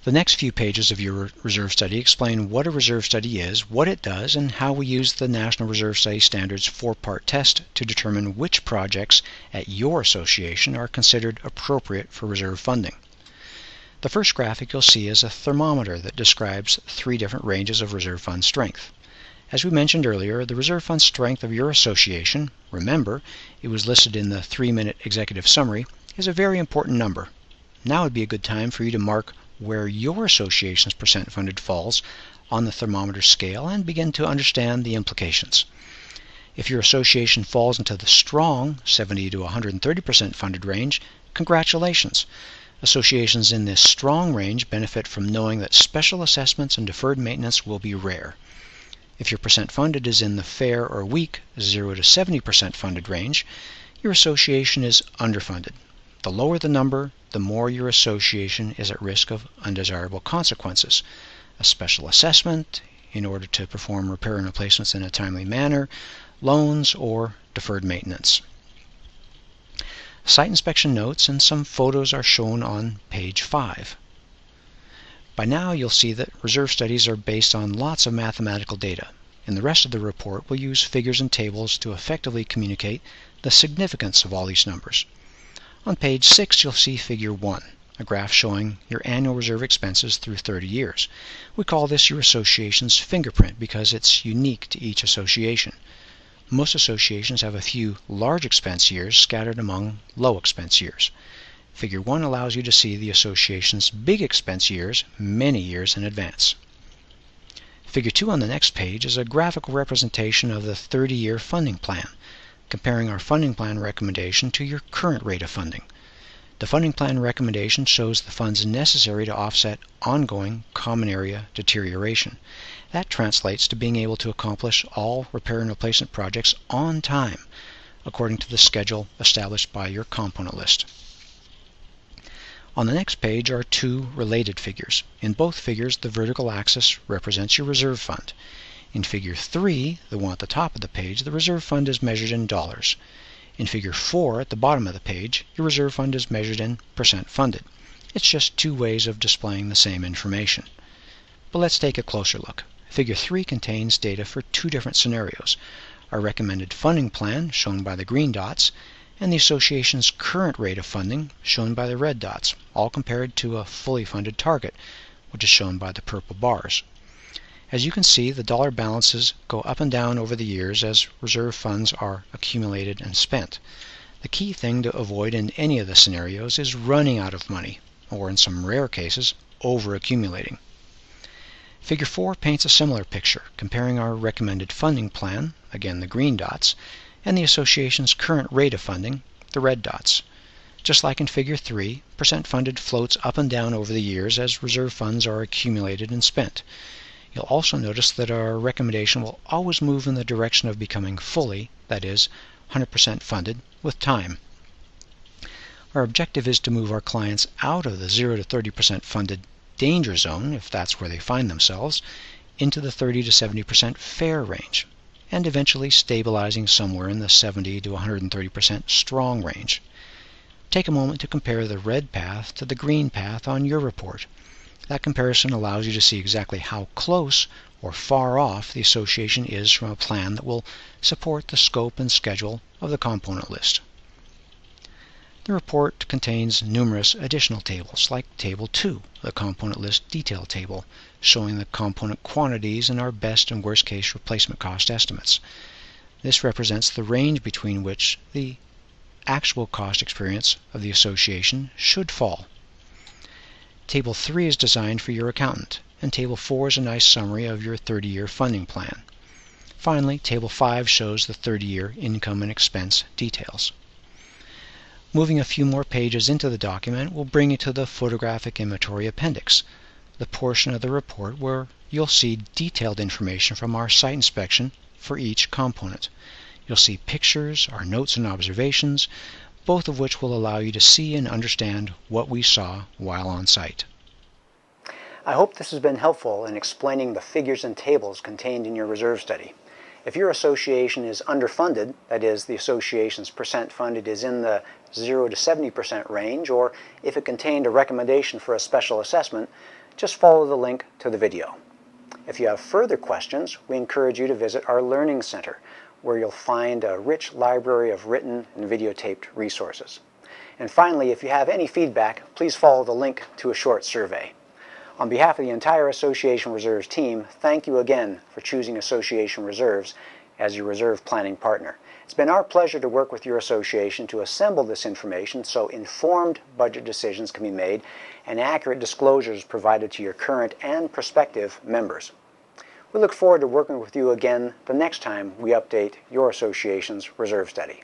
The next few pages of your reserve study explain what a reserve study is, what it does, and how we use the National Reserve Study Standards 4-part test to determine which projects at your association are considered appropriate for reserve funding. The first graphic you'll see is a thermometer that describes 3 different ranges of reserve fund strength. As we mentioned earlier, the reserve fund strength of your association, remember, it was listed in the 3-minute executive summary, is a very important number. Now would be a good time for you to mark where your association's percent funded falls on the thermometer scale and begin to understand the implications. If your association falls into the strong 70 to 130% funded range, congratulations. Associations in this strong range benefit from knowing that special assessments and deferred maintenance will be rare. If your percent funded is in the fair or weak 0 to 70% funded range, your association is underfunded. The lower the number, the more your association is at risk of undesirable consequences. A special assessment in order to perform repair and replacements in a timely manner, loans, or deferred maintenance. Site inspection notes and some photos are shown on page 5. By now you'll see that reserve studies are based on lots of mathematical data. In the rest of the report, we'll use figures and tables to effectively communicate the significance of all these numbers. On page 6, you'll see figure 1, a graph showing your annual reserve expenses through 30 years. We call this your association's fingerprint because it's unique to each association. Most associations have a few large expense years scattered among low expense years. Figure 1 allows you to see the association's big expense years many years in advance. Figure 2 on the next page is a graphical representation of the 30-year funding plan, comparing our funding plan recommendation to your current rate of funding. The funding plan recommendation shows the funds necessary to offset ongoing common area deterioration. That translates to being able to accomplish all repair and replacement projects on time, according to the schedule established by your component list. On the next page are 2 related figures. In both figures, the vertical axis represents your reserve fund. In figure 3, the one at the top of the page, the reserve fund is measured in dollars. In figure 4, at the bottom of the page, your reserve fund is measured in percent funded. It's just 2 ways of displaying the same information. But let's take a closer look. Figure 3 contains data for 2 different scenarios: our recommended funding plan, shown by the green dots, and the association's current rate of funding, shown by the red dots, all compared to a fully funded target, which is shown by the purple bars. As you can see, the dollar balances go up and down over the years as reserve funds are accumulated and spent. The key thing to avoid in any of the scenarios is running out of money, or in some rare cases, over-accumulating. Figure 4 paints a similar picture, comparing our recommended funding plan, again the green dots, and the association's current rate of funding, the red dots. Just like in Figure 3, percent funded floats up and down over the years as reserve funds are accumulated and spent. You'll also notice that our recommendation will always move in the direction of becoming fully, that is, 100% funded, with time. Our objective is to move our clients out of the 0 to 30% funded danger zone, if that's where they find themselves, into the 30 to 70% fair range, and eventually stabilizing somewhere in the 70 to 130% strong range. Take a moment to compare the red path to the green path on your report. That comparison allows you to see exactly how close or far off the association is from a plan that will support the scope and schedule of the component list. The report contains numerous additional tables, like Table 2, the component list detail table, showing the component quantities and our best and worst case replacement cost estimates. This represents the range between which the actual cost experience of the association should fall. Table 3 is designed for your accountant, and Table 4 is a nice summary of your 30-year funding plan. Finally, Table 5 shows the 30-year income and expense details. Moving a few more pages into the document will bring you to the photographic inventory appendix, the portion of the report where you'll see detailed information from our site inspection for each component. You'll see pictures, our notes and observations, both of which will allow you to see and understand what we saw while on site. I hope this has been helpful in explaining the figures and tables contained in your reserve study. If your association is underfunded, that is, the association's percent funded is in the 0 to 70% range, or if it contained a recommendation for a special assessment, just follow the link to the video. If you have further questions, we encourage you to visit our Learning Center, where you'll find a rich library of written and videotaped resources. And finally, if you have any feedback, please follow the link to a short survey. On behalf of the entire Association Reserves team, thank you again for choosing Association Reserves as your reserve planning partner. It's been our pleasure to work with your association to assemble this information so informed budget decisions can be made and accurate disclosures provided to your current and prospective members. We look forward to working with you again the next time we update your association's reserve study.